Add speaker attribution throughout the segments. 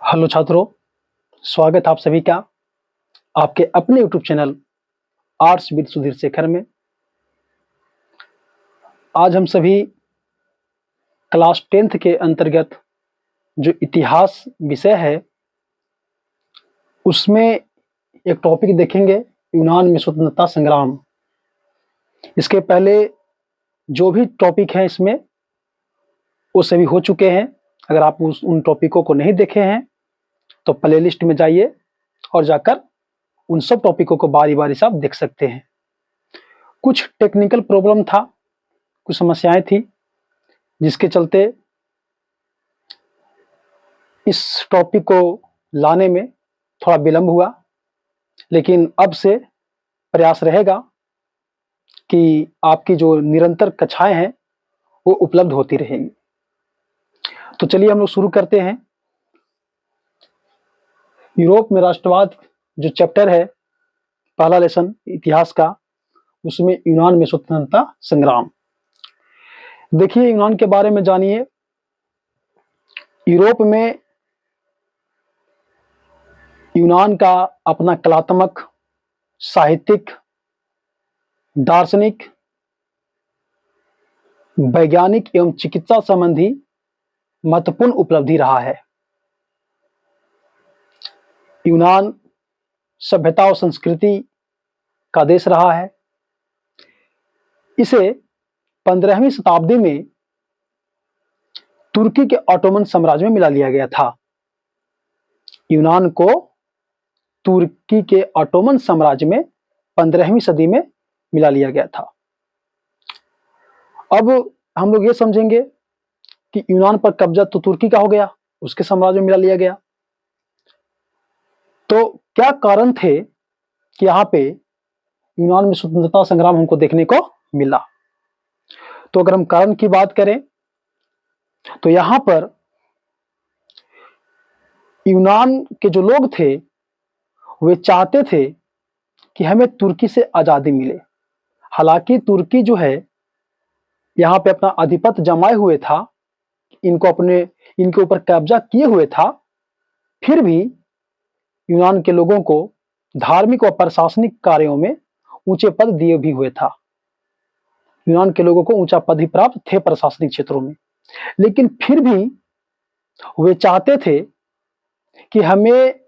Speaker 1: Hello छात्रों, स्वागत आप सभी का आपके अपने YouTube channel arts with Sudhir Shekhar में। आज हम सभी क्लास 10th के अंतर्गत जो इतिहास विषय है उसमें एक टॉपिक देखेंगे, यूनान में स्वतंत्रता संग्राम। इसके पहले जो भी टॉपिक हैं इसमें वो सभी हो चुके हैं। अगर आप उन टॉपिकों को नहीं देखे हैं तो प्लेलिस्ट में जाइए और जाकर उन सब टॉपिकों को बारी बारी से आप देख सकते हैं। कुछ टेक्निकल प्रॉब्लम था, कुछ समस्याएं थी, जिसके चलते इस टॉपिक को लाने में थोड़ा विलंब हुआ, लेकिन अब से प्रयास रहेगा कि आपकी जो निरंतर कक्षाएं हैं वो उपलब्ध होती रहेंगी। तो चलिए हम लोग शुरू करते हैं। यूरोप में राष्ट्रवाद जो चैप्टर है, पहला लेसन इतिहास का, उसमें यूनान में स्वतंत्रता संग्राम। देखिए, यूनान के बारे में जानिए। यूरोप में यूनान का अपना कलात्मक, साहित्यिक, दार्शनिक, वैज्ञानिक एवं चिकित्सा संबंधी महत्वपूर्ण उपलब्धि रहा है। यूनान सभ्यता और संस्कृति का देश रहा है। इसे 15वीं शताब्दी में तुर्की के ऑटोमन साम्राज्य में मिला लिया गया था। यूनान को तुर्की के ऑटोमन साम्राज्य में 15वीं सदी में मिला लिया गया था। अब हम लोग ये समझेंगे कि यूनान पर कब्जा तो तुर्की का हो गया, उसके साम्राज्य में मिला लिया गया, तो क्या कारण थे कि यहाँ पे यूनान में स्वतंत्रता संग्राम हमको देखने को मिला। तो अगर हम कारण की बात करें तो यहाँ पर यूनान के जो लोग थे वे चाहते थे कि हमें तुर्की से आजादी मिले। हालांकि तुर्की जो है यहाँ पे अपना आधिपत्य जमाए हुए था, इनके ऊपर कब्जा किए हुए था, फिर भी यूनान के लोगों को धार्मिक और प्रशासनिक कार्यों में ऊंचे पद दिए भी हुए था। यूनान के लोगों को ऊंचा पद ही प्राप्त थे प्रशासनिक क्षेत्रों में, लेकिन फिर भी वे चाहते थे कि हमें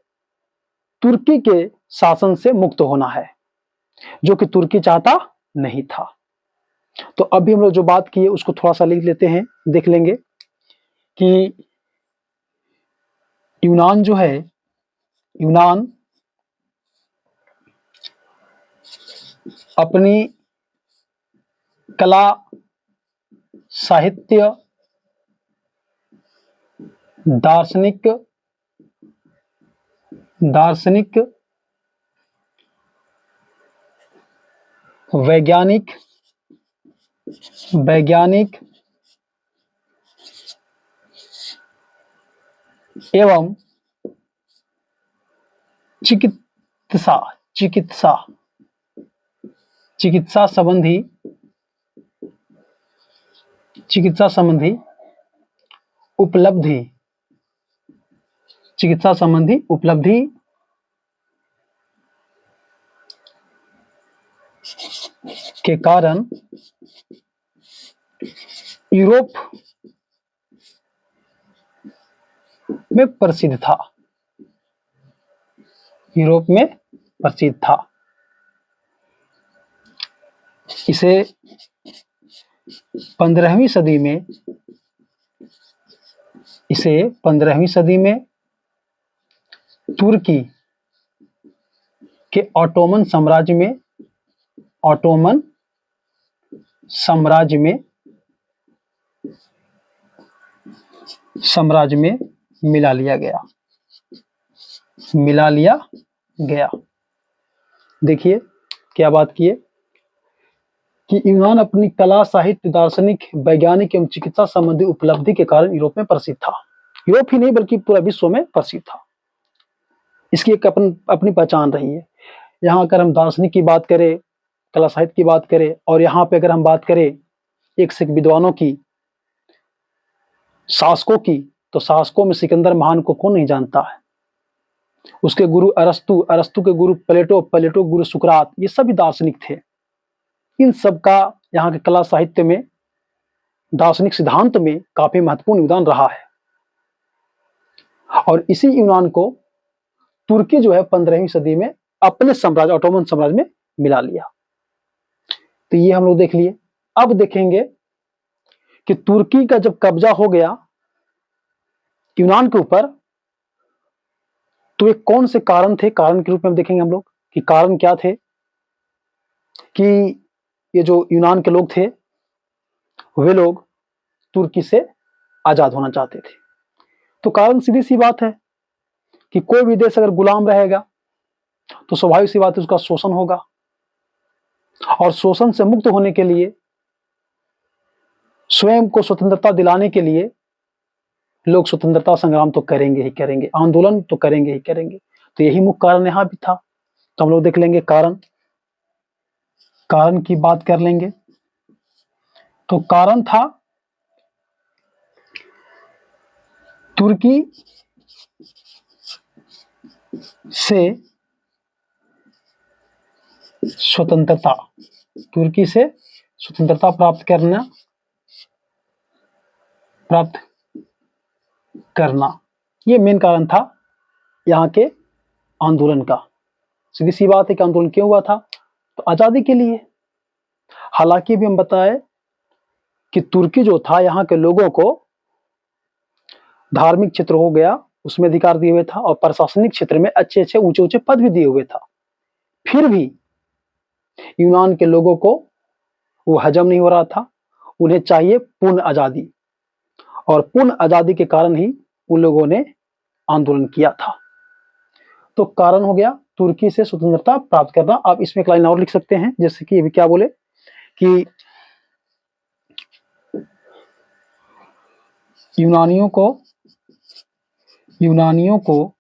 Speaker 1: तुर्की के शासन से मुक्त होना है, जो कि तुर्की चाहता नहीं था। तो अभी हम लोग जो बात की है उसको थोड़ा सा लिख लेते हैं, देख लेंगे कि यूनान जो है, यूनान अपनी कला, साहित्य, दार्शनिक, वैज्ञानिक एवं चिकित्सा संबंधी उपलब्धि के कारण यूरोप में प्रसिद्ध था। इसे 15वीं सदी में तुर्की के ऑटोमन साम्राज्य में मिला लिया गया। देखिए क्या बात की है कि यूनान अपनी कला, साहित्य, दार्शनिक, वैज्ञानिक एवं चिकित्सा संबंधी उपलब्धि के कारण यूरोप में प्रसिद्ध था। यूरोप ही नहीं बल्कि पूरा विश्व में प्रसिद्ध था। इसकी एक अपनी पहचान रही है। यहाँ अगर हम दार्शनिक की बात करें, कला साहित्य की बात करें, और यहाँ पे अगर हम बात करें एक से एक विद्वानों की, शासकों की, तो शासकों में सिकंदर महान को कौन नहीं जानता है। उसके गुरु अरस्तु, अरस्तु के गुरु प्लेटो, प्लेटो के गुरु सुकरात, ये सभी दार्शनिक थे। इन सब का यहाँ के कला साहित्य में, दार्शनिक सिद्धांत में काफी महत्वपूर्ण योगदान रहा है। और इसी यूनान को तुर्की जो है 15वीं सदी में अपने साम्राज्य, ऑटोमन साम्राज्य में मिला लिया। तो ये हम लोग देख लिए। अब देखेंगे कि तुर्की का जब कब्जा हो गया यूनान के ऊपर, तो ये कौन से कारण थे, कारण के रूप में देखेंगे हम लोग कि कारण क्या थे कि ये जो यूनान के लोग थे वे लोग तुर्की से आजाद होना चाहते थे। तो कारण सीधी सी बात है कि कोई भी देश अगर गुलाम रहेगा तो स्वाभाविक सी बात है उसका शोषण होगा, और शोषण से मुक्त होने के लिए, स्वयं को स्वतंत्रता दिलाने के लिए लोग स्वतंत्रता संग्राम तो करेंगे ही करेंगे, आंदोलन तो करेंगे ही करेंगे। तो यही मुख्य कारण यहां भी था। तो हम लोग देख लेंगे कारण, कारण की बात कर लेंगे। तो कारण था तुर्की से स्वतंत्रता, तुर्की से स्वतंत्रता प्राप्त करना, ये मेन कारण था यहाँ के आंदोलन का। सीधी सी बात है कि आंदोलन क्यों हुआ था, तो आजादी के लिए। हालांकि भी हम बताए कि तुर्की जो था यहाँ के लोगों को धार्मिक क्षेत्र हो गया उसमें अधिकार दिए हुए था, और प्रशासनिक क्षेत्र में अच्छे अच्छे ऊंचे ऊंचे पद भी दिए हुए था। फिर भी यूनान के लोगों को वो हजम नहीं हो रहा था, उन्हें चाहिए पूर्ण आजादी, और पूर्ण आजादी के कारण ही उन लोगों ने आंदोलन किया था। तो कारण हो गया तुर्की से स्वतंत्रता प्राप्त करना। आप इसमें एक लाइन और लिख सकते हैं, जैसे कि अभी क्या बोले कि यूनानियों को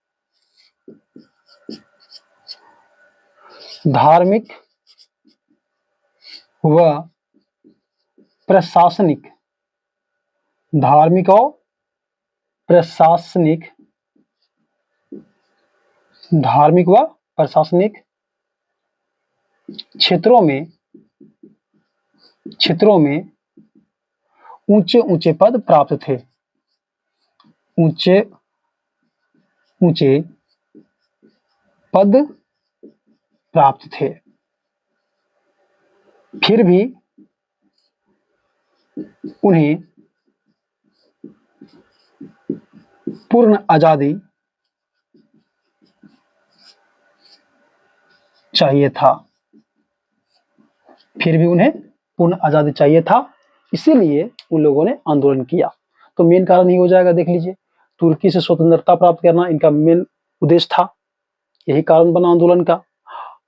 Speaker 1: धार्मिक व प्रशासनिक, धार्मिक और प्रशासनिक, धार्मिक व प्रशासनिक क्षेत्रों में ऊंचे ऊंचे पद प्राप्त थे, ऊंचे ऊंचे पद प्राप्त थे। फिर भी उन्हें पूर्ण आजादी चाहिए था, फिर भी उन्हें पूर्ण आजादी चाहिए था, इसीलिए उन लोगों ने आंदोलन किया। तो मेन कारण ही हो जाएगा, देख लीजिए, तुर्की से स्वतंत्रता प्राप्त करना इनका मेन उद्देश्य था, यही कारण बना आंदोलन का।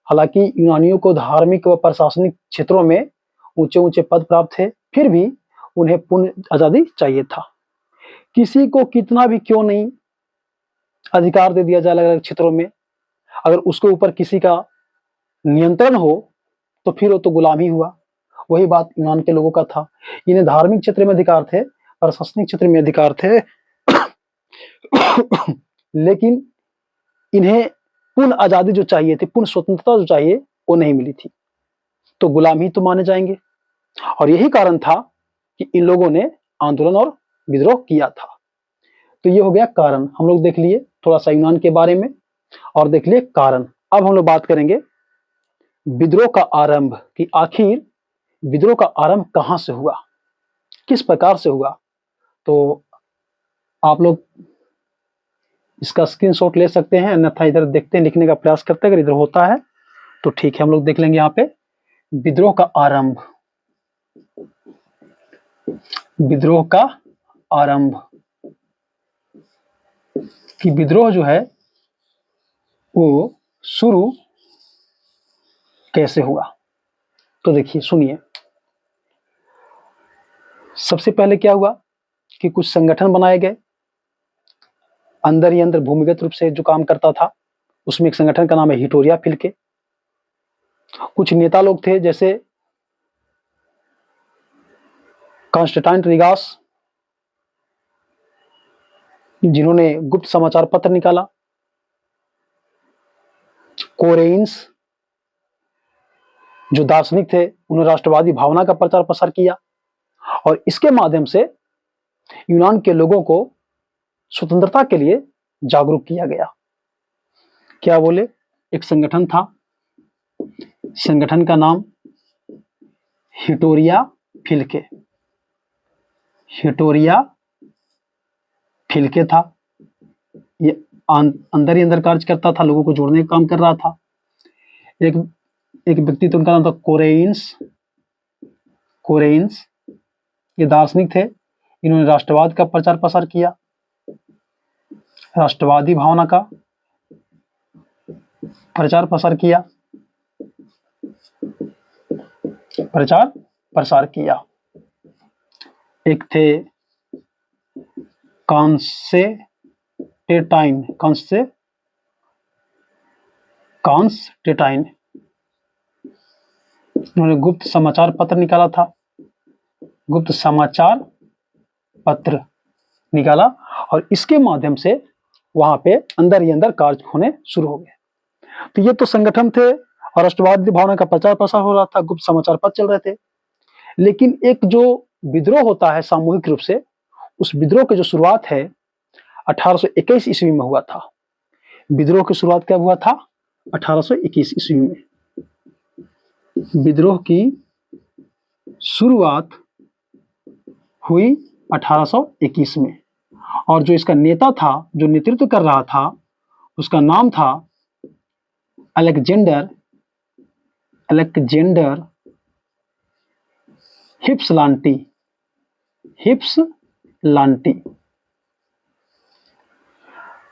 Speaker 1: हालांकि यूनानियों को धार्मिक व प्रशासनिक क्षेत्रों में ऊंचे ऊंचे पद प्राप्त थे, फिर भी उन्हें पूर्ण आजादी चाहिए था। किसी को कितना भी क्यों नहीं अधिकार दे दिया जाए अलग अलग क्षेत्रों में, अगर उसके ऊपर किसी का नियंत्रण हो तो फिर वो तो गुलाम ही हुआ। वही बात यूनान के लोगों का था, इन्हें धार्मिक क्षेत्र में अधिकार थे, प्रशासनिक क्षेत्र में अधिकार थे लेकिन इन्हें पूर्ण आजादी जो चाहिए थी, पूर्ण स्वतंत्रता जो चाहिए, वो नहीं मिली थी, तो गुलाम ही तो माने जाएंगे। और यही कारण था कि इन लोगों ने आंदोलन और विद्रोह किया था। तो ये हो गया कारण, हम लोग देख लिए थोड़ा सा यूनान के बारे में और देख लिए कारण। अब हम लोग बात करेंगे विद्रोह का आरंभ, कि आखिर विद्रोह का आरंभ कहां से हुआ, किस प्रकार से हुआ। तो आप लोग इसका स्क्रीनशॉट ले सकते हैं, अन्यथा इधर देखते हैं, लिखने का प्रयास करते हैं, अगर इधर होता है तो ठीक है। हम लोग देख लेंगे यहाँ पे विद्रोह का आरंभ, विद्रोह का आरंभ, कि विद्रोह जो है वो शुरू कैसे हुआ। तो देखिए, सुनिए, सबसे पहले क्या हुआ कि कुछ संगठन बनाए गए, अंदर ही अंदर भूमिगत रूप से जो काम करता था, उसमें एक संगठन का नाम है हिटोरिया फिलके। कुछ नेता लोग थे जैसे कॉन्स्टेंटाइन रिगास, जिन्होंने गुप्त समाचार पत्र निकाला, कोरेन्स जो दार्शनिक थे, उन्होंने राष्ट्रवादी भावना का प्रचार प्रसार किया और इसके माध्यम से यूनान के लोगों को स्वतंत्रता के लिए जागरूक किया गया। क्या बोले? एक संगठन था, संगठन का नाम हिटोरिया फिलके, हिटोरिया फिलके था। ये अंदर ही अंदर कार्य करता था, लोगों को जोड़ने का काम कर रहा था। एक व्यक्ति तो उनका नाम था कोरेन्स, कोरेन्स ये दार्शनिक थे, इन्होंने राष्ट्रवाद का प्रचार प्रसार किया, राष्ट्रवादी भावना का प्रचार प्रसार किया, प्रचार प्रसार किया। एक थे कॉन्स्टेटाइन, कॉन्स्टेटाइन, उन्होंने गुप्त समाचार पत्र निकाला था, गुप्त समाचार पत्र निकाला और इसके माध्यम से वहां पे अंदर ही अंदर कार्य होने शुरू हो गए। तो ये तो संगठन थे और राष्ट्रवादी भावना का प्रचार प्रसार हो रहा था, गुप्त समाचार पत्र चल रहे थे। लेकिन एक जो विद्रोह होता है सामूहिक रूप से, उस विद्रोह की जो शुरुआत है 1821 ईस्वी में हुआ था। विद्रोह की शुरुआत कब हुआ था? 1821 ईस्वी में। विद्रोह की शुरुआत हुई 1821 में और जो इसका नेता था, जो नेतृत्व कर रहा था, उसका नाम था अलेक्जेंडर हिप्सलांटी, हिप्सलांटी।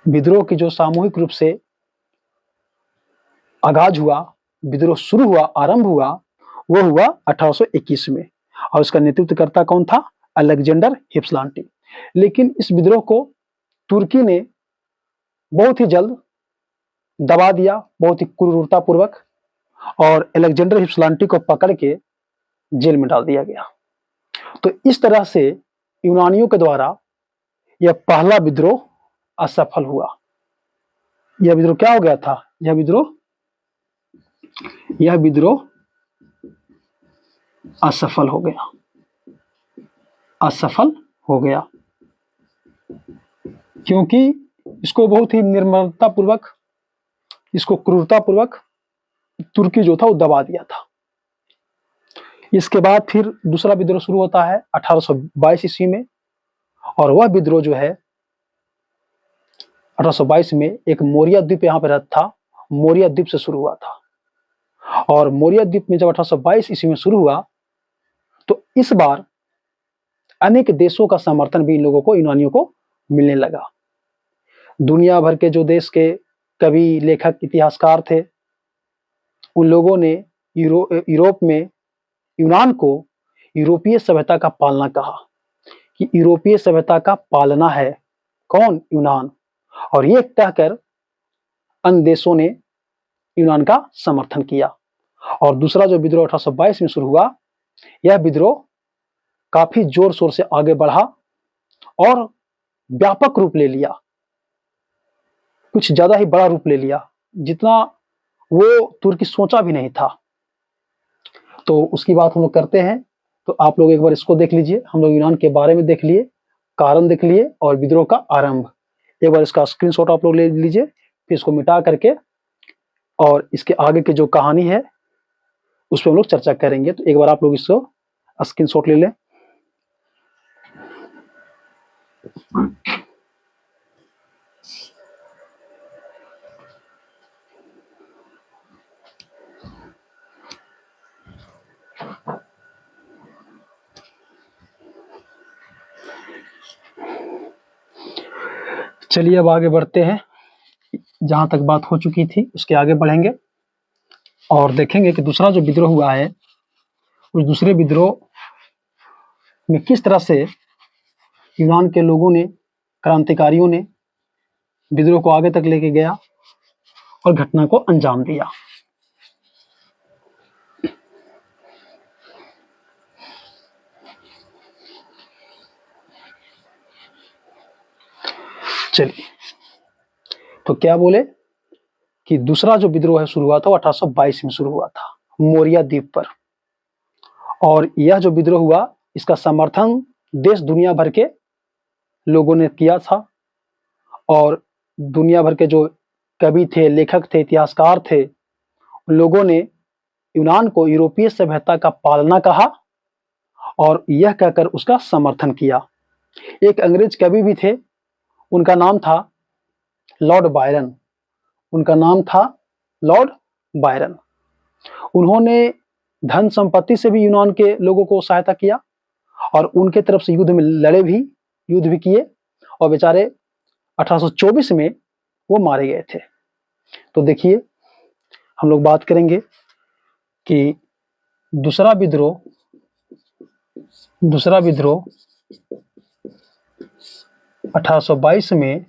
Speaker 1: विद्रोह की जो सामूहिक रूप से आगाज हुआ, विद्रोह शुरू हुआ, आरंभ हुआ, वो हुआ 1821 में और उसका नेतृत्वकर्ता कौन था? अलेक्जेंडर हिप्सलांटी। लेकिन इस विद्रोह को तुर्की ने बहुत ही जल्द दबा दिया, बहुत ही क्रूरतापूर्वक, और अलेक्जेंडर हिप्सलांटी को पकड़ के जेल में डाल दिया गया। तो इस तरह से यूनानियों के द्वारा यह पहला विद्रोह असफल हुआ। यह विद्रोह क्या हो गया था? यह विद्रोह असफल हो गया, असफल हो गया, क्योंकि इसको बहुत ही निर्ममतापूर्वक, इसको क्रूरतापूर्वक तुर्की जो था वो दबा दिया था। इसके बाद फिर दूसरा विद्रोह शुरू होता है 1822 ईस्वी में और वह विद्रोह जो है 1822 में एक मोरिया द्वीप यहाँ पर था, मोरिया द्वीप से शुरू हुआ था। और मोरिया द्वीप में जब 1822 ईस्वी में शुरू हुआ तो इस बार अनेक देशों का समर्थन भी इन लोगों को, यूनानियों को मिलने लगा। दुनिया भर के जो देश के कवि, लेखक, इतिहासकार थे, उन लोगों ने यूरोप में यूनान को यूरोपीय सभ्यता का पालना कहा कि यूरोपीय सभ्यता का पालना है कौन? यूनान। और ये कहकर अन्य देशों ने यूनान का समर्थन किया। और दूसरा जो विद्रोह 1822 में शुरू हुआ, यह विद्रोह काफी जोर शोर से आगे बढ़ा और व्यापक रूप ले लिया, कुछ ज्यादा ही बड़ा रूप ले लिया, जितना वो तुर्की सोचा भी नहीं था। तो उसकी बात हम लोग करते हैं। तो आप लोग एक बार इसको देख लीजिए, हम लोग यूनान के बारे में देख लिए, कारण देख लिए और विद्रोह का आरंभ। एक बार इसका स्क्रीनशॉट आप लोग ले लीजिए, फिर इसको मिटा करके और इसके आगे की जो कहानी है उस पर हम लोग चर्चा करेंगे। तो एक बार आप लोग इसको स्क्रीनशॉट ले लें। चलिए अब आगे बढ़ते हैं, जहां तक बात हो चुकी थी उसके आगे बढ़ेंगे और देखेंगे कि दूसरा जो विद्रोह हुआ है, उस दूसरे विद्रोह में किस तरह से यूनान के लोगों ने, क्रांतिकारियों ने विद्रोह को आगे तक लेके गया और घटना को अंजाम दिया। चलिए, तो क्या बोले कि दूसरा जो विद्रोह है शुरू हुआ था वो 1822 में शुरू हुआ था मोरिया द्वीप पर। और यह जो विद्रोह हुआ इसका समर्थन देश दुनिया भर के लोगों ने किया था। और दुनिया भर के जो कवि थे, लेखक थे, इतिहासकार थे, लोगों ने यूनान को यूरोपीय सभ्यता का पालना कहा और यह कहकर उसका समर्थन किया। एक अंग्रेज कवि भी थे, उनका नाम था लॉर्ड बायरन। उनका नाम था लॉर्ड बायरन। उन्होंने धन संपत्ति से भी यूनान के लोगों को सहायता किया और उनके तरफ से युद्ध में लड़े भी, युद्ध भी किए और बेचारे 1824 में वो मारे गए थे। तो देखिए, हम लोग बात करेंगे कि दूसरा विद्रोह 1822 में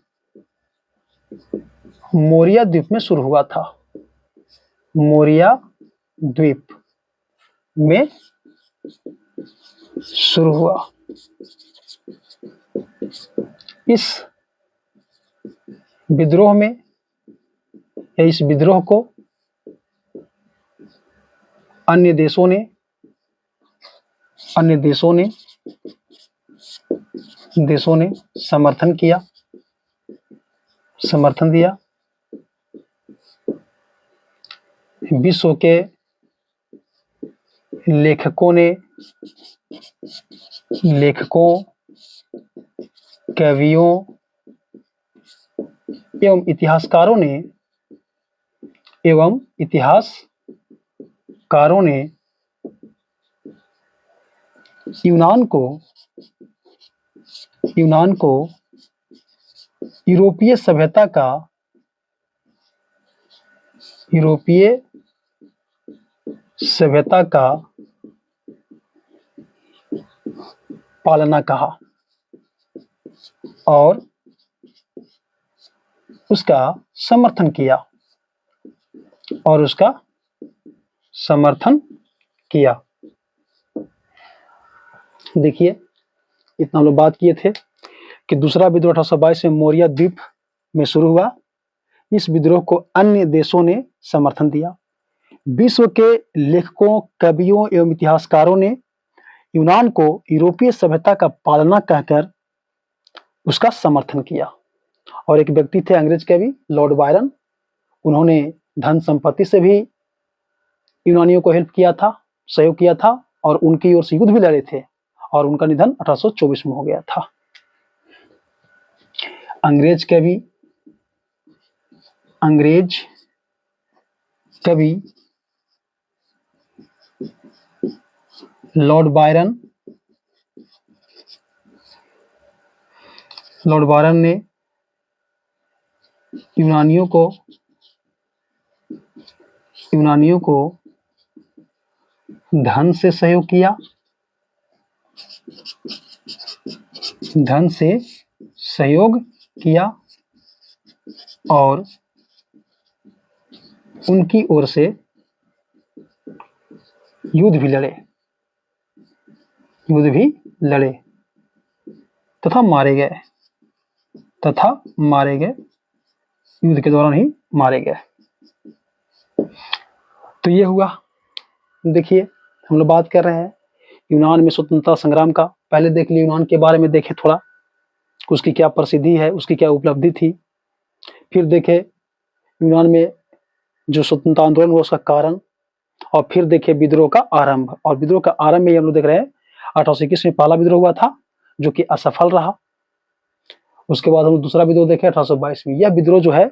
Speaker 1: मोरिया द्वीप में शुरू हुआ था। मोरिया द्वीप में शुरू हुआ। इस विद्रोह में या इस विद्रोह को अन्य देशों ने समर्थन किया, समर्थन दिया। विश्व के लेखकों, कवियों एवं इतिहासकारों ने यूनान को यूरोपीय सभ्यता का पालना कहा और उसका समर्थन किया। देखिए, इतना हम लोग बात किए थे कि दूसरा विद्रोह 1822 में मोरिया द्वीप में शुरू हुआ। इस विद्रोह को अन्य देशों ने समर्थन दिया। विश्व के लेखकों, कवियों एवं इतिहासकारों ने यूनान को यूरोपीय सभ्यता का पालना कहकर उसका समर्थन किया। और एक व्यक्ति थे अंग्रेज कवि लॉर्ड बायरन। उन्होंने धन संपत्ति से भी यूनानियों को हेल्प किया था, सहयोग किया था और उनकी ओर से युद्ध भी लड़े थे और उनका निधन 1824 में हो गया था। अंग्रेज कवि लॉर्ड बायरन ने यूनानियों को धन से सहयोग किया और उनकी ओर से युद्ध भी लड़े तथा मारे गए। युद्ध के दौरान ही मारे गए। तो ये हुआ। देखिए, हम लोग बात कर रहे हैं यूनान में स्वतंत्रता संग्राम का। पहले देख लिए यूनान के बारे में, देखे थोड़ा उसकी क्या प्रसिद्धि है, उसकी क्या उपलब्धि थी। फिर देखे यूनान में जो स्वतंत्रता आंदोलन हुआ उसका कारण, और फिर देखे विद्रोह का आरंभ। और विद्रोह का आरंभ में हम लोग देख रहे हैं 1821 में पहला विद्रोह हुआ था जो कि असफल रहा। उसके बाद हम दूसरा विद्रोह देखे 1822 में। यह विद्रोह जो है,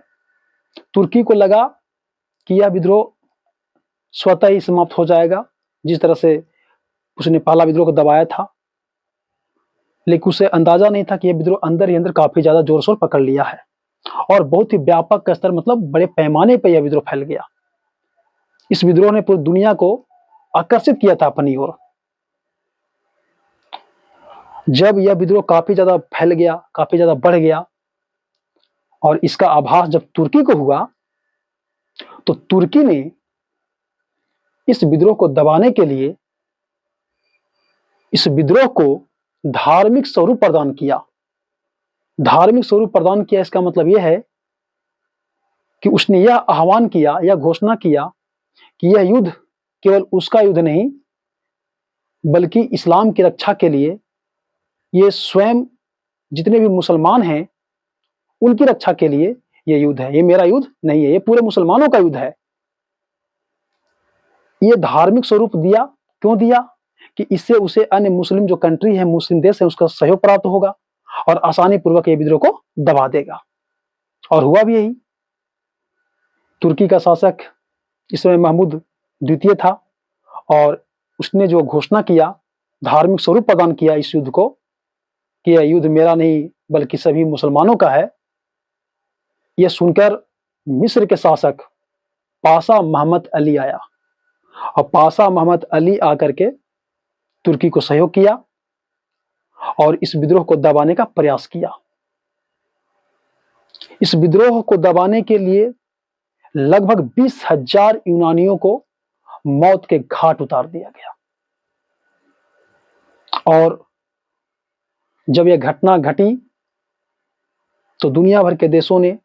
Speaker 1: तुर्की को लगा कि यह विद्रोह स्वतः ही समाप्त हो जाएगा, जिस तरह से उसने पहला विद्रोह को दबाया था। लेकिन उसे अंदाजा नहीं था कि यह विद्रोह अंदर ही अंदर काफी ज्यादा जोर शोर पकड़ लिया है और बहुत ही व्यापक स्तर, मतलब बड़े पैमाने पर यह विद्रोह फैल गया। इस विद्रोह ने पूरी दुनिया को आकर्षित किया था अपनी ओर। जब यह विद्रोह काफी ज्यादा फैल गया, काफी ज्यादा बढ़ गया और इसका आभास जब तुर्की को हुआ, तो तुर्की ने इस विद्रोह को दबाने के लिए इस विद्रोह को धार्मिक स्वरूप प्रदान किया। धार्मिक स्वरूप प्रदान किया, इसका मतलब यह है कि उसने यह आह्वान किया, यह घोषणा किया कि यह युद्ध केवल उसका युद्ध नहीं, बल्कि इस्लाम की रक्षा के लिए ये स्वयं जितने भी मुसलमान हैं उनकी रक्षा के लिए ये युद्ध है। ये मेरा युद्ध नहीं है, ये पूरे मुसलमानों का युद्ध है। ये धार्मिक स्वरूप दिया, क्यों दिया? कि इससे उसे अन्य मुस्लिम जो कंट्री है, मुस्लिम देश है, उसका सहयोग प्राप्त होगा और आसानी पूर्वक ये विद्रोह को दबा देगा। और हुआ भी यही। तुर्की का शासक इस समय महमूद द्वितीय था और उसने जो घोषणा किया, धार्मिक स्वरूप प्रदान किया इस युद्ध को कि यह युद्ध मेरा नहीं बल्कि सभी मुसलमानों का है, यह सुनकर मिस्र के शासक पाशा मोहम्मद अली आया और पाशा मोहम्मद अली आकर के तुर्की को सहयोग किया और इस विद्रोह को दबाने का प्रयास किया। इस विद्रोह को दबाने के लिए लगभग 20,000 यूनानियों को मौत के घाट उतार दिया गया। और जब यह घटना घटी तो दुनिया भर के देशों ने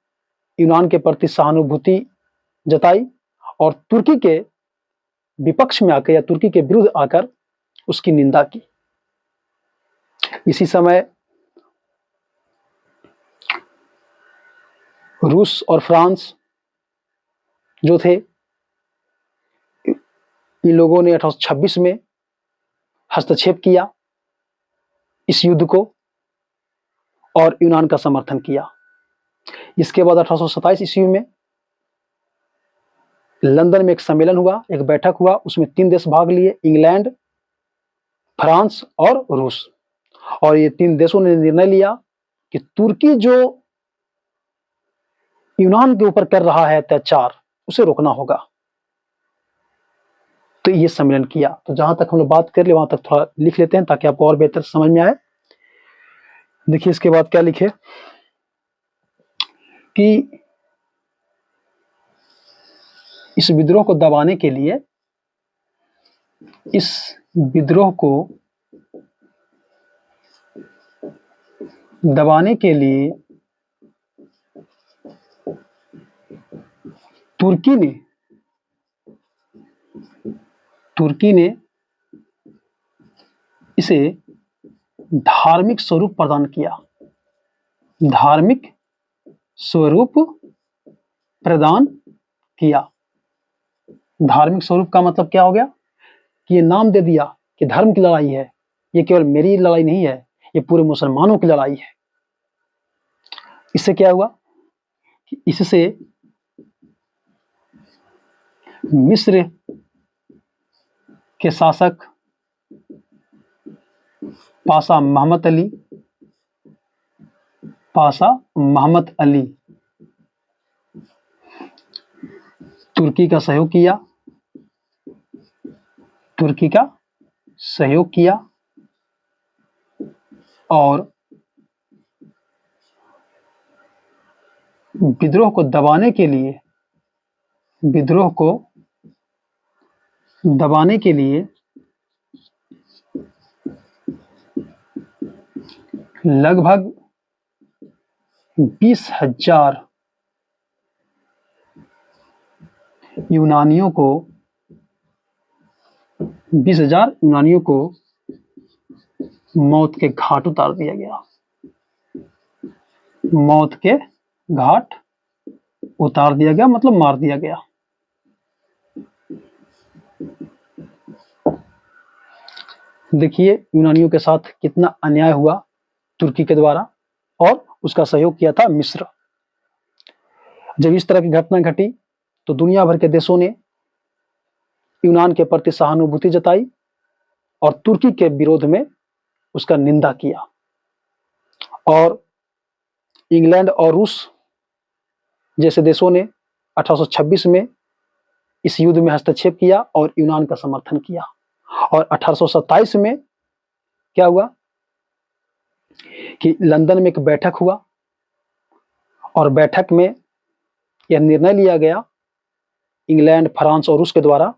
Speaker 1: यूनान के प्रति सहानुभूति जताई और तुर्की के विपक्ष में आकर या तुर्की के विरुद्ध आकर उसकी निंदा की। इसी समय रूस और फ्रांस जो थे, इन लोगों ने 1826 में हस्तक्षेप किया इस युद्ध को और यूनान का समर्थन किया। इसके बाद 1827 ईस्वी में लंदन में एक सम्मेलन हुआ, एक बैठक हुआ, उसमें 3 देश भाग लिए, इंग्लैंड, फ्रांस और रूस। और ये 3 देशों ने निर्णय लिया कि तुर्की जो यूनान के ऊपर कर रहा है अत्याचार, उसे रोकना होगा। तो ये सम्मेलन किया। तो जहां तक हम लोग बात कर ले वहां तक थोड़ा लिख लेते हैं ताकि आपको और बेहतर समझ में आए। देखिए इसके बाद क्या लिखे कि इस विद्रोह को दबाने के लिए, इस विद्रोह को दबाने के लिए तुर्की ने इसे धार्मिक स्वरूप प्रदान किया। धार्मिक स्वरूप प्रदान किया। धार्मिक स्वरूप का मतलब क्या हो गया कि ये नाम दे दिया कि धर्म की लड़ाई है, ये केवल मेरी लड़ाई नहीं है, ये पूरे मुसलमानों की लड़ाई है। इससे क्या हुआ कि इससे मिस्र के शासक पाशा मोहम्मद अली तुर्की का सहयोग किया और विद्रोह को दबाने के लिए लगभग 20,000 यूनानियों को मौत के घाट उतार दिया गया। मौत के घाट उतार दिया गया मतलब मार दिया गया। देखिए यूनानियों के साथ कितना अन्याय हुआ तुर्की के द्वारा, और उसका सहयोग किया था मिस्र। जब इस तरह की घटना घटी तो दुनिया भर के देशों ने यूनान के प्रति सहानुभूति जताई और तुर्की के विरोध में उसका निंदा किया। और इंग्लैंड और रूस जैसे देशों ने 1826 में इस युद्ध में हस्तक्षेप किया और यूनान का समर्थन किया। और 1827 में क्या हुआ कि लंदन में एक बैठक हुआ और बैठक में यह निर्णय लिया गया इंग्लैंड, फ्रांस और रूस के द्वारा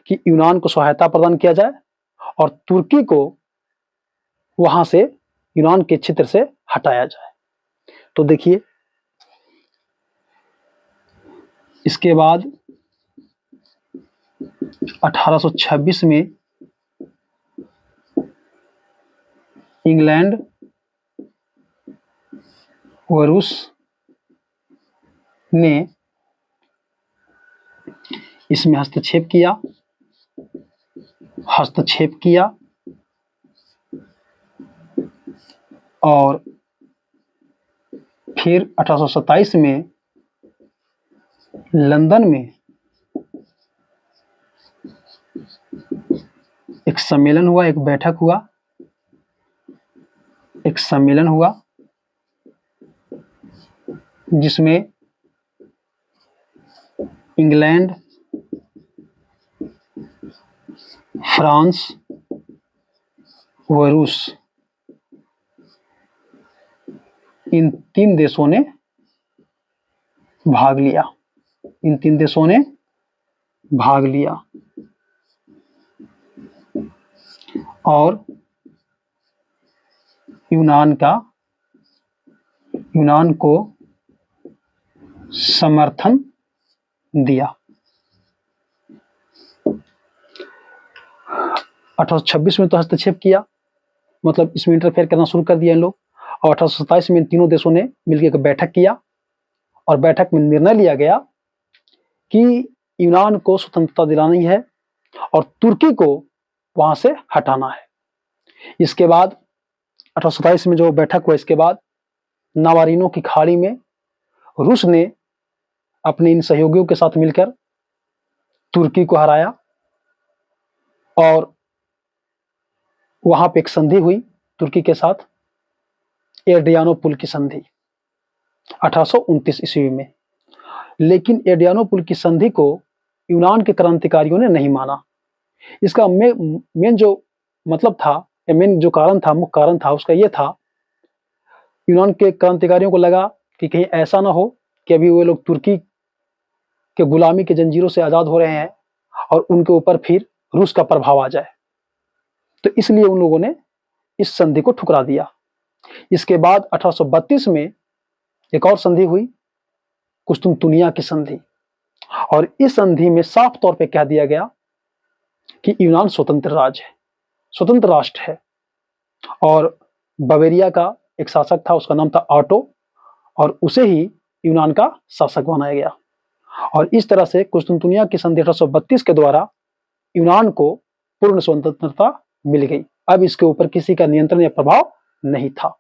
Speaker 1: कि यूनान को सहायता प्रदान किया जाए और तुर्की को वहां से यूनान के क्षेत्र से हटाया जाए। तो देखिए इसके बाद 1826 में इंग्लैंड व रूस ने इसमें हस्तक्षेप किया और फिर 1827 में लंदन में एक सम्मेलन हुआ, एक बैठक हुआ, एक सम्मेलन हुआ जिसमें इंग्लैंड, फ्रांस व रूस इन तीन देशों ने भाग लिया। और यूनान को समर्थन दिया। 1826 में तो हस्तक्षेप किया, मतलब इसमें इंटरफेयर करना शुरू कर दिया इन लोग। और 1827 में इन तीनों देशों ने मिलकर एक बैठक किया और बैठक में निर्णय लिया गया कि यूनान को स्वतंत्रता दिलानी है और तुर्की को वहां से हटाना है। इसके बाद 1827 में जो बैठक हुआ, इसके बाद नावारिनों की खाड़ी में रूस ने अपने इन सहयोगियों के साथ मिलकर तुर्की को हराया और वहां पे एक संधि हुई तुर्की के साथ, एड्रियानोपुल की संधि 1829 ईस्वी में। लेकिन एड्रियानोपुल की संधि को यूनान के क्रांतिकारियों ने नहीं माना। इसका मेन जो मतलब था, मेन जो कारण था, मुख्य कारण था उसका ये था, यूनान के क्रांतिकारियों को लगा कि कहीं ऐसा ना हो कि अभी वो लोग तुर्की के गुलामी के जंजीरों से आज़ाद हो रहे हैं और उनके ऊपर फिर रूस का प्रभाव आ जाए, तो इसलिए उन लोगों ने इस संधि को ठुकरा दिया। इसके बाद 1832 में एक और संधि हुई, कुस्तुनतुनिया की संधि, और इस संधि में साफ तौर पे कह दिया गया कि यूनान स्वतंत्र राष्ट्र है और बवेरिया का एक शासक था, उसका नाम था ऑटो, और उसे ही यूनान का शासक बनाया गया। और इस तरह से कुस्तुनतुनिया की संधि 1832 के द्वारा यूनान को पूर्ण स्वतंत्रता मिल गई। अब इसके ऊपर किसी का नियंत्रण या प्रभाव नहीं था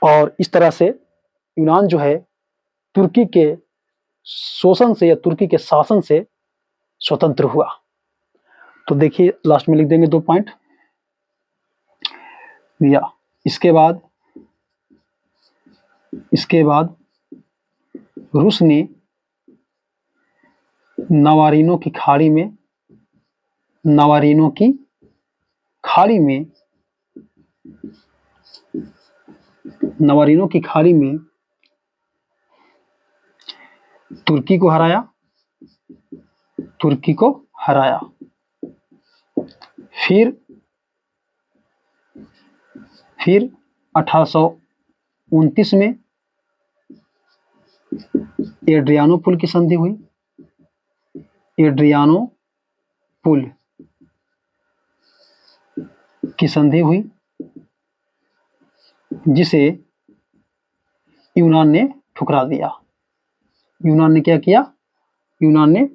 Speaker 1: और इस तरह से यूनान जो है तुर्की के शोषण से या तुर्की के शासन से स्वतंत्र हुआ। तो देखिए लास्ट में लिख देंगे 2 पॉइंट दिया। इसके बाद रूस ने नावारिनों की खाड़ी में तुर्की को हराया। फिर 1829 में एड्रियानोपुल की संधि हुई। जिसे यूनान ने ठुकरा दिया। यूनान ने क्या किया? यूनान ने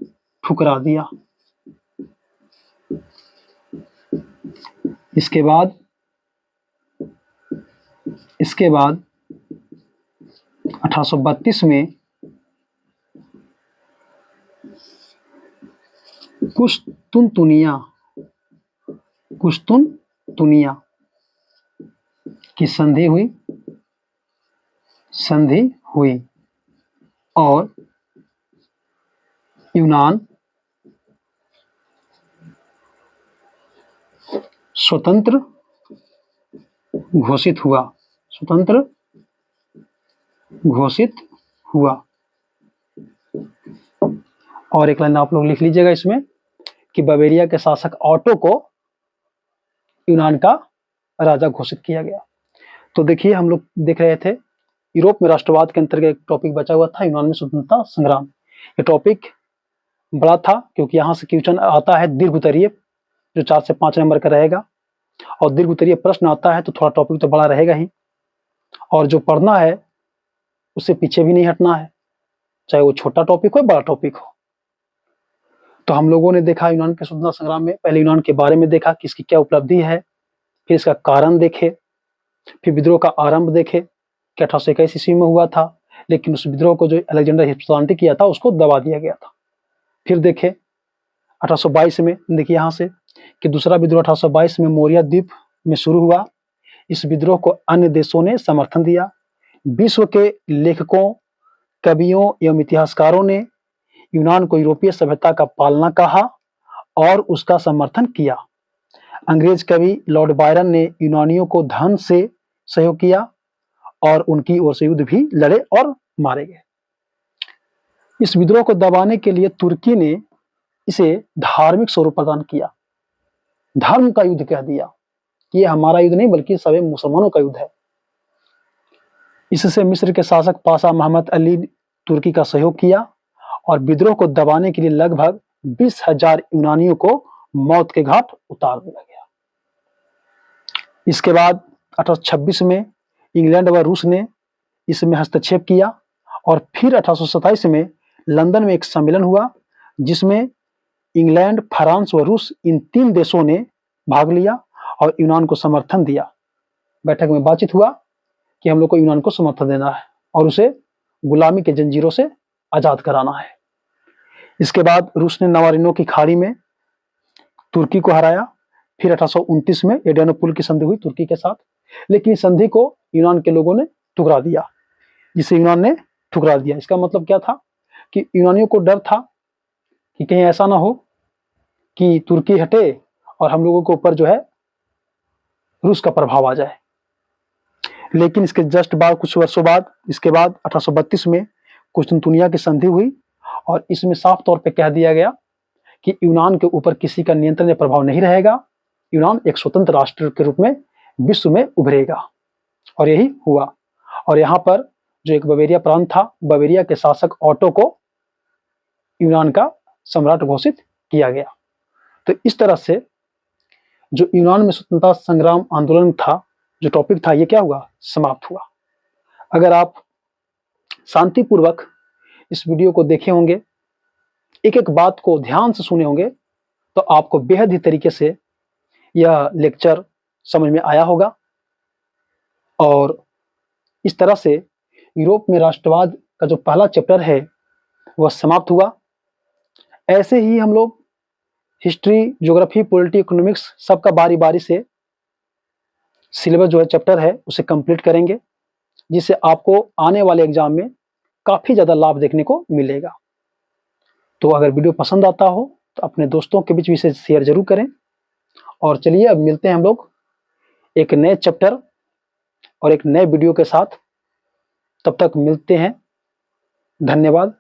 Speaker 1: ठुकरा दिया। इसके बाद 1832 में कुस्तुनतुनिया की संधि हुई और यूनान स्वतंत्र घोषित हुआ। और एक लाइन आप लोग लिख लीजिएगा इसमें कि बवेरिया के शासक ऑटो को यूनान का राजा घोषित किया गया। तो देखिए हम लोग देख रहे थे यूरोप में राष्ट्रवाद के अंतर्गत एक टॉपिक बचा हुआ था, यूनान में स्वतंत्रता संग्राम। ये टॉपिक बड़ा था क्योंकि यहाँ से क्वेश्चन आता है दीर्घ उत्तरीय, जो 4 से 5 नंबर का रहेगा, और दीर्घ उत्तरीय प्रश्न आता है तो थोड़ा टॉपिक तो बड़ा रहेगा ही, और जो पढ़ना है उससे पीछे भी नहीं हटना है, चाहे वो छोटा टॉपिक हो बड़ा टॉपिक हो। तो हम लोगों ने देखा यूनान के स्वतंत्रता संग्राम में, पहले यूनान के बारे में देखा कि इसकी क्या उपलब्धि है, फिर इसका कारण देखे, फिर विद्रोह का आरंभ देखे कि 1821 ईस्वी में हुआ था, लेकिन उस विद्रोह को जो अलेक्जेंडर हिप्पोलिटा ने किया था उसको दबा दिया गया था। फिर देखे 1822 में, देखिए यहाँ से कि दूसरा विद्रोह 1822 में मोरिया द्वीप में शुरू हुआ। इस विद्रोह को अन्य देशों ने समर्थन दिया। विश्व के लेखकों, कवियों एवं इतिहासकारों ने यूनान को यूरोपीय सभ्यता का पालना कहा और उसका समर्थन किया। अंग्रेज कवि लॉर्ड बायरन ने यूनानियों को धन से सहयोग किया और उनकी ओर से युद्ध भी लड़े और मारे गए। इस विद्रोह को दबाने के लिए तुर्की ने इसे धार्मिक स्वरूप प्रदान किया, धर्म का युद्ध कह दिया कि ये हमारा युद्ध नहीं बल्कि सभी मुसलमानों का युद्ध है। इससे मिस्र के शासक पाशा मोहम्मद अली तुर्की का सहयोग किया और विद्रोह को दबाने के लिए लगभग 20,000 यूनानियों को मौत के घाट उतार दिया गया। इसके बाद 1826 में इंग्लैंड व रूस ने इसमें हस्तक्षेप किया और फिर 1827 में लंदन में एक सम्मेलन हुआ जिसमें इंग्लैंड, फ्रांस व रूस इन 3 देशों ने भाग लिया और यूनान को समर्थन दिया। बैठक में बातचीत हुआ कि हम लोग को यूनान को समर्थन देना है और उसे गुलामी के जंजीरों से आजाद कराना है। इसके बाद रूस ने नवारिनो की खाड़ी में तुर्की को हराया। फिर 1829 में एड्रियानोपुल की संधि हुई तुर्की के साथ, लेकिन इस संधि को यूनान के लोगों ने ठुकरा दिया, जिसे यूनान ने ठुकरा दिया। इसका मतलब क्या था कि यूनानियों को डर था कि कहीं ऐसा ना हो कि तुर्की हटे और हम लोगों के ऊपर जो है रूस का प्रभाव आ जाए। लेकिन इसके जस्ट बाद, कुछ वर्षों बाद, इसके बाद 1832 में कुस्तुनतुनिया की संधि हुई और इसमें साफ तौर पे कह दिया गया कि यूनान के ऊपर किसी का नियंत्रण या प्रभाव नहीं रहेगा। यूनान एक स्वतंत्र राष्ट्र के रूप में विश्व में उभरेगा, और यही हुआ। और यहाँ पर जो एक बवेरिया प्रांत था, बवेरिया के शासक ऑटो को यूनान का सम्राट घोषित किया गया। तो इस तरह से जो यूनान में स्वतंत्रता संग्राम आंदोलन था, जो टॉपिक था, ये क्या हुआ, समाप्त हुआ। अगर आप शांतिपूर्वक इस वीडियो को देखे होंगे, एक एक बात को ध्यान से सुने होंगे, तो आपको बेहद ही तरीके से यह लेक्चर समझ में आया होगा। और इस तरह से यूरोप में राष्ट्रवाद का जो पहला चैप्टर है वह समाप्त हुआ। ऐसे ही हम लोग हिस्ट्री, ज्योग्राफी, पॉलिटी, इकोनॉमिक्स सबका बारी बारी से सिलेबस जो है चैप्टर है उसे कंप्लीट करेंगे, जिससे आपको आने वाले एग्जाम में काफ़ी ज़्यादा लाभ देखने को मिलेगा। तो अगर वीडियो पसंद आता हो तो अपने दोस्तों के बीच भी इसे शेयर जरूर करें। और चलिए अब मिलते हैं हम लोग एक नए चैप्टर और एक नए वीडियो के साथ। तब तक मिलते हैं। धन्यवाद।